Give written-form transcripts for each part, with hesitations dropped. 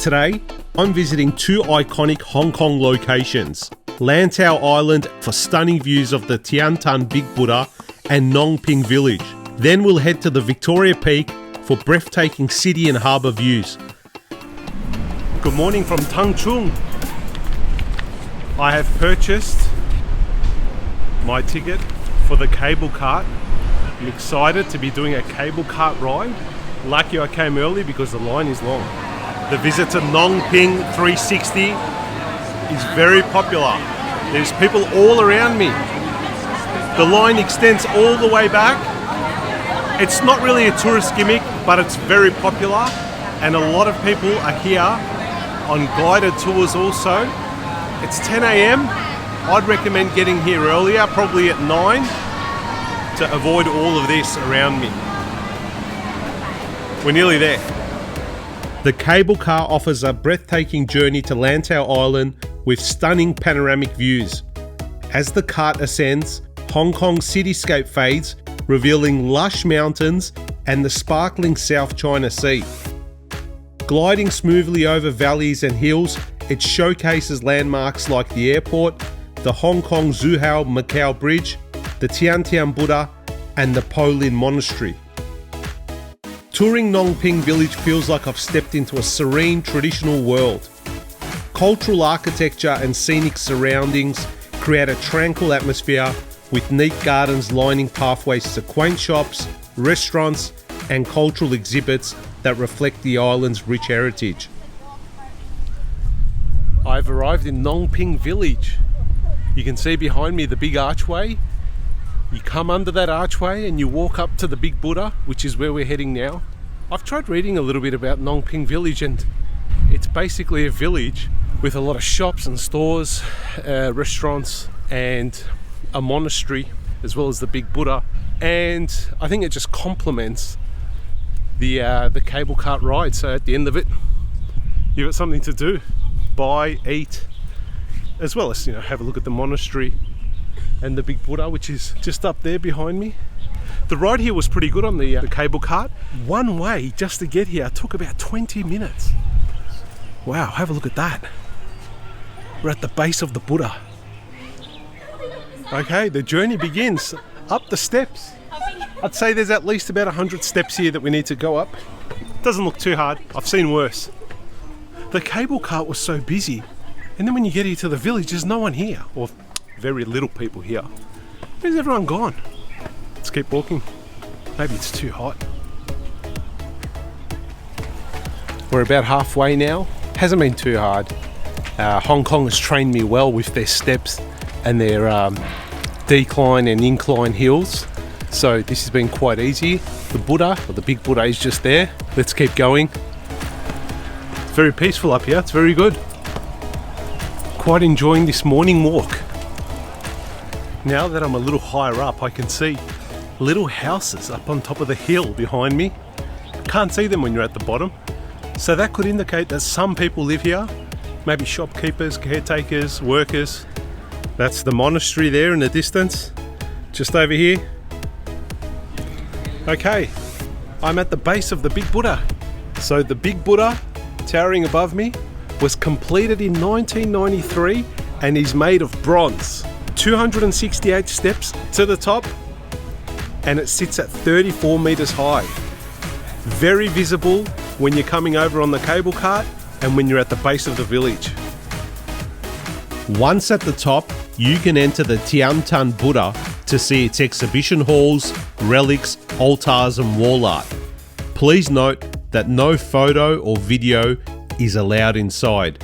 Today, I'm visiting two iconic Hong Kong locations, Lantau Island for stunning views of the Tian Tan Big Buddha and Ngong Ping Village. Then we'll head to the Victoria Peak for breathtaking city and harbour views. Good morning from Tung Chung. I have purchased my ticket for the cable cart. I'm excited to be doing a cable cart ride. Lucky I came early because the line is long. The visit to Ngong Ping 360 is very popular. There's people all around me. The line extends all the way back. It's not really a tourist gimmick, but it's very popular, and a lot of people are here on guided tours also. It's 10 a.m. I'd recommend getting here earlier, probably at 9, to avoid all of this around me. We're nearly there. The cable car offers a breathtaking journey to Lantau Island with stunning panoramic views. As the cart ascends, Hong Kong's cityscape fades, revealing lush mountains and the sparkling South China Sea. Gliding smoothly over valleys and hills, it showcases landmarks like the airport, the Hong Kong Zhuhao Macau Bridge, the Tian Tan Buddha, and the Po Lin Monastery. Touring Ngong Ping Village feels like I've stepped into a serene, traditional world. Cultural architecture and scenic surroundings create a tranquil atmosphere with neat gardens lining pathways to quaint shops, restaurants, and cultural exhibits that reflect the island's rich heritage. I've arrived in Ngong Ping Village. You can see behind me the big archway. You come under that archway and you walk up to the Big Buddha, which is where we're heading now. I've tried reading a little bit about Ngong Ping Village, and it's basically a village with a lot of shops and stores, restaurants, and a monastery, as well as the Big Buddha. And I think it just complements the cable cart ride. So at the end of it, you've got something to do, buy, eat, as well as, have a look at the monastery and the Big Buddha, which is just up there behind me. The ride here was pretty good on the cable cart. One way just to get here took about 20 minutes. Wow, have a look at that. We're at the base of the Buddha. Okay, the journey begins up the steps. I'd say there's at least about 100 steps here that we need to go up. Doesn't look too hard. I've seen worse. The cable cart was so busy, and then when you get here to the village, there's no one here, or very little people here. Where's everyone gone? Let's keep walking. Maybe it's too hot. We're about halfway now. Hasn't been too hard. Hong Kong has trained me well with their steps and their decline and incline hills. So this has been quite easy. The Buddha, or the Big Buddha, is just there. Let's keep going. It's very peaceful up here. It's very good. Quite enjoying this morning walk. Now that I'm a little higher up, I can see little houses up on top of the hill behind me. Can't see them when you're at the bottom. So that could indicate that some people live here. Maybe shopkeepers, caretakers, workers. That's the monastery there in the distance, just over here. Okay, I'm at the base of the Big Buddha. So the Big Buddha, towering above me, was completed in 1993 and is made of bronze. 268 steps to the top, and it sits at 34 meters high. Very visible when you're coming over on the cable cart and when you're at the base of the village. Once at the top, you can enter the Tian Tan Buddha to see its exhibition halls, relics, altars and wall art. Please note that no photo or video is allowed inside.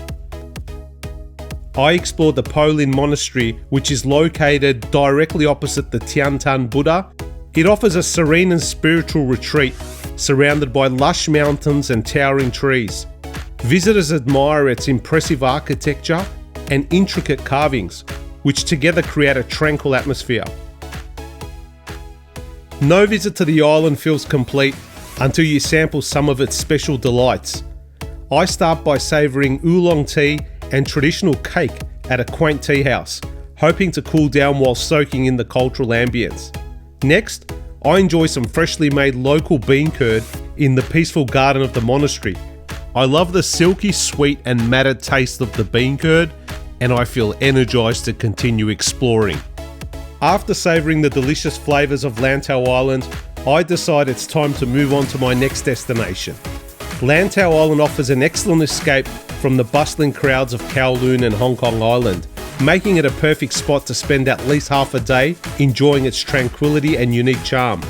I explored the Po Lin Monastery, which is located directly opposite the Tian Tan Buddha. It offers a serene and spiritual retreat, surrounded by lush mountains and towering trees. Visitors admire its impressive architecture and intricate carvings, which together create a tranquil atmosphere. No visit to the island feels complete until you sample some of its special delights. I start by savouring oolong tea and traditional cake at a quaint tea house, hoping to cool down while soaking in the cultural ambience. Next, I enjoy some freshly made local bean curd in the peaceful garden of the monastery, I love the silky sweet and matted taste of the bean curd, and I feel energized to continue exploring. After savouring the delicious flavours of Lantau Island, I decide it's time to move on to my next destination. Lantau Island offers an excellent escape from the bustling crowds of Kowloon and Hong Kong Island, making it a perfect spot to spend at least half a day enjoying its tranquility and unique charm.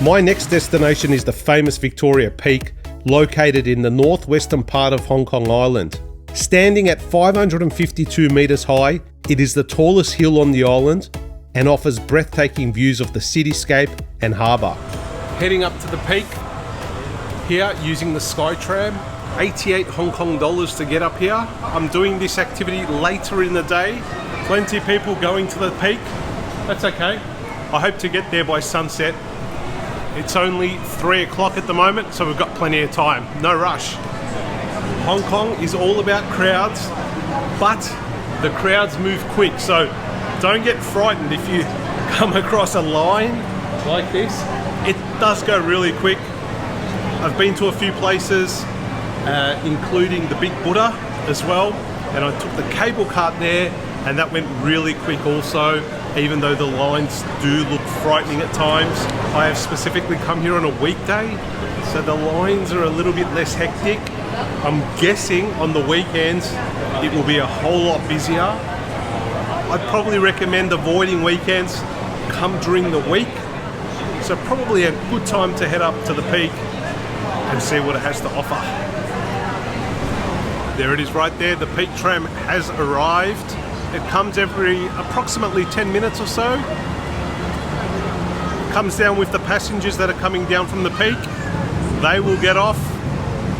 My next destination is the famous Victoria Peak, located in the northwestern part of Hong Kong Island. Standing at 552 metres high, it is the tallest hill on the island and offers breathtaking views of the cityscape and harbour. Heading up to the peak here using the Sky Tram, 88 Hong Kong dollars to get up here. I'm doing this activity later in the day. Plenty of people going to the peak. That's okay. I hope to get there by sunset. It's only 3 o'clock at the moment, so we've got plenty of time. No rush. Hong Kong is all about crowds, but the crowds move quick, so don't get frightened if you come across a line like this. It does go really quick. I've been to a few places, including the Big Buddha as well, and I took the cable cart there, and that went really quick also, even though the lines do look frightening at times. I have specifically come here on a weekday, so the lines are a little bit less hectic. I'm guessing on the weekends it will be a whole lot busier. I'd probably recommend avoiding weekends. Come during the week. So probably a good time to head up to the peak and see what it has to offer. There it is right there. The Peak Tram has arrived. It comes every approximately 10 minutes or so. Comes down with the passengers that are coming down from the peak. They will get off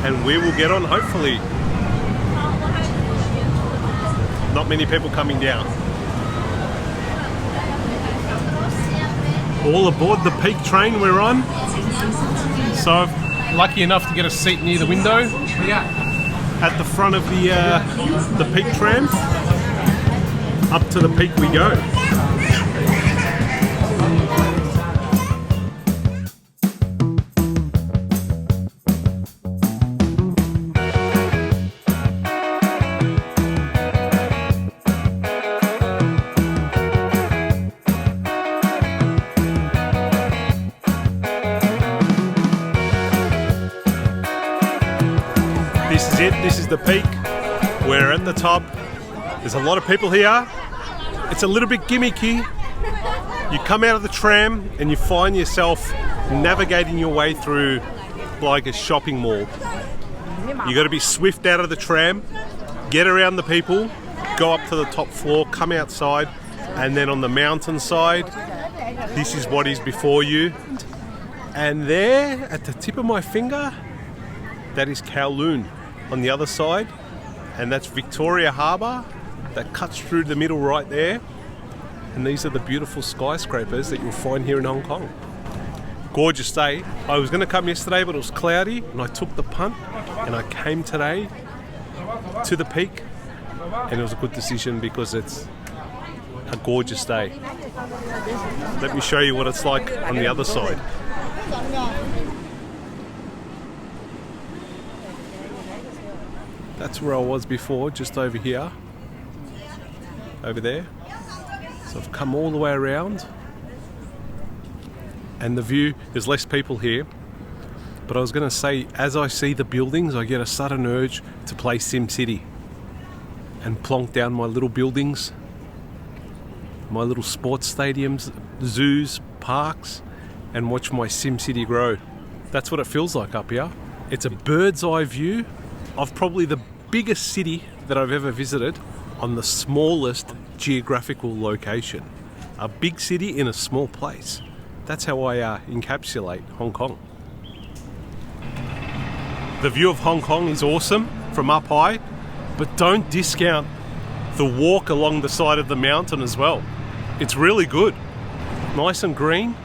and we will get on, hopefully. Not many people coming down. All aboard the Peak train we're on. So I'm lucky enough to get a seat near the window. At the front of the Peak Tram. Up to the peak we go. This is it, this is the peak. We're at the top. There's a lot of people here. It's a little bit gimmicky. You come out of the tram and you find yourself navigating your way through like a shopping mall. You got to be swift out of the tram, get around the people, go up to the top floor, come outside, and then on the mountain side, this is what is before you. And there, at the tip of my finger, that is Kowloon on the other side, and that's Victoria Harbour that cuts through the middle right there. And these are the beautiful skyscrapers that you'll find here in Hong Kong. Gorgeous day. I was going to come yesterday, but it was cloudy, and I took the punt, and I came today to the peak, and it was a good decision because it's a gorgeous day. Let me show you what it's like on the other side. That's where I was before, just over here, over there. So I've come all the way around, and the view, there's less people here. But I was going to say, as I see the buildings, I get a sudden urge to play SimCity and plonk down my little buildings, my little sports stadiums, zoos, parks, and watch my SimCity grow. That's what it feels like up here. It's a bird's eye view of probably the biggest city that I've ever visited on the smallest geographical location. A big city in a small place. That's how I encapsulate Hong Kong. The view of Hong Kong is awesome from up high, but don't discount the walk along the side of the mountain as well. It's really good. Nice and green.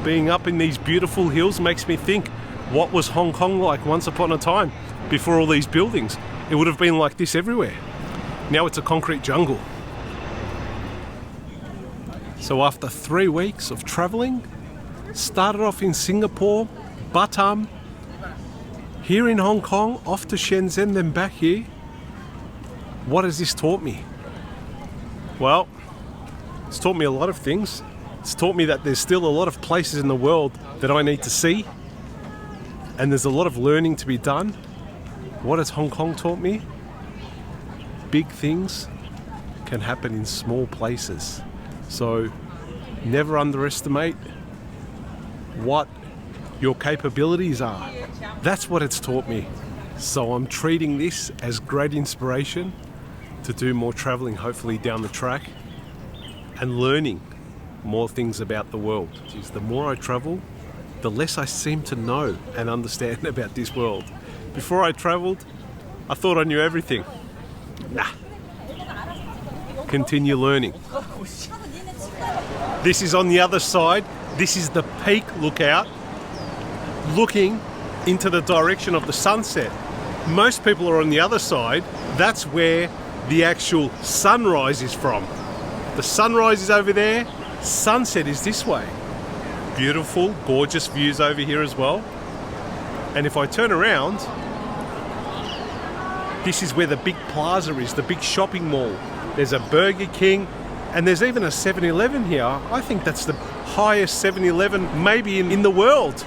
Being up in these beautiful hills makes me think, what was Hong Kong like once upon a time before all these buildings? It would have been like this everywhere. Now it's a concrete jungle. So after 3 weeks of traveling, started off in Singapore, Batam, Here in Hong Kong, off to Shenzhen, then back here. What has this taught me? Well, it's taught me a lot of things. It's taught me that there's still a lot of places in the world that I need to see. And there's a lot of learning to be done. What has Hong Kong taught me? Big things can happen in small places. So never underestimate what your capabilities are. That's what it's taught me. So I'm treating this as great inspiration to do more traveling, hopefully down the track, and learning more things about the world. Jeez, the more I travel, the less I seem to know and understand about this world. Before I traveled, I thought I knew everything. Nah. Continue learning. This is on the other side. This is the Peak lookout, looking into the direction of the sunset. Most people are on the other side. That's where the actual sunrise is from. The sunrise is over there, sunset is this way. Beautiful, gorgeous views over here as well. And if I turn around, this is where the big plaza is, the big shopping mall. There's a Burger King, and there's even a 7-Eleven here. I think that's the highest 7-Eleven maybe in the world.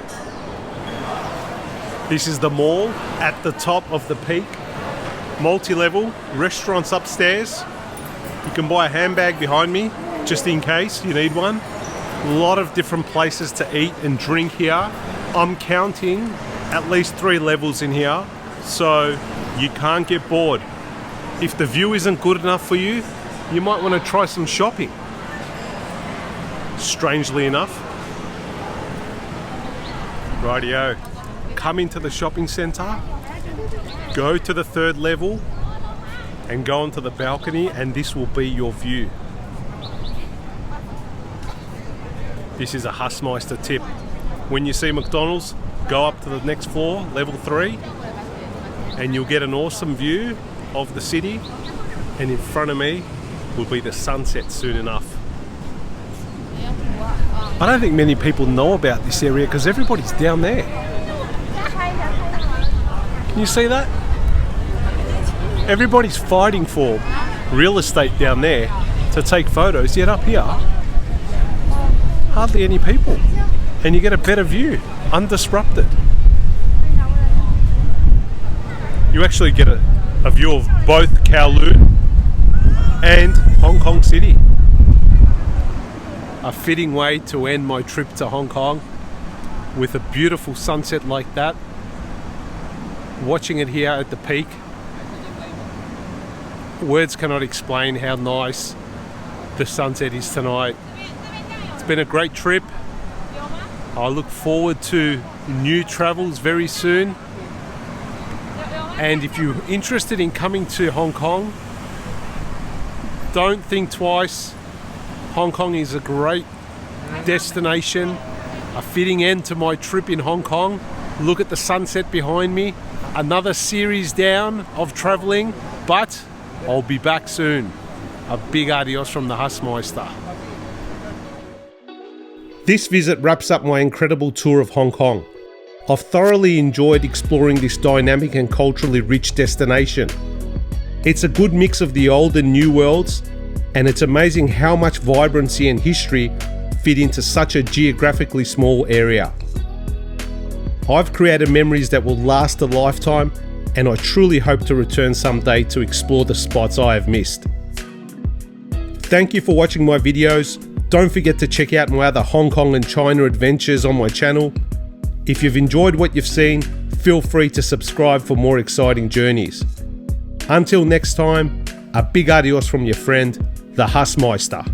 This is the mall at the top of the Peak. Multi-level, restaurants upstairs. You can buy a handbag behind me, just in case you need one. A lot of different places to eat and drink here. I'm counting at least 3 levels in here, so you can't get bored. If the view isn't good enough for you, you might want to try some shopping. Strangely enough. Rightio. Come into the shopping centre, go to the 3rd level, and go onto the balcony, and this will be your view. This is a Hausmeister tip. When you see McDonald's, go up to the next floor, level 3, and you'll get an awesome view of the city, and in front of me will be the sunset soon enough. I don't think many people know about this area because everybody's down there. Can you see that? Everybody's fighting for real estate down there to take photos, yet up here, hardly any people. And you get a better view, undisrupted. You actually get a view of both Kowloon and Hong Kong City. A fitting way to end my trip to Hong Kong with a beautiful sunset like that. Watching it here at the Peak. Words cannot explain how nice the sunset is tonight. It's been a great trip. I look forward to new travels very soon. And if you're interested in coming to Hong Kong, don't think twice. Hong Kong is a great destination, a fitting end to my trip in Hong Kong. Look at the sunset behind me. Another series down of traveling, but I'll be back soon. A big adios from the Hausmeister. This visit wraps up my incredible tour of Hong Kong. I've thoroughly enjoyed exploring this dynamic and culturally rich destination. It's a good mix of the old and new worlds, and it's amazing how much vibrancy and history fit into such a geographically small area. I've created memories that will last a lifetime, and I truly hope to return someday to explore the spots I have missed. Thank you for watching my videos. Don't forget to check out my other Hong Kong and China adventures on my channel. If you've enjoyed what you've seen, feel free to subscribe for more exciting journeys. Until next time, a big adios from your friend, the Hausmeister.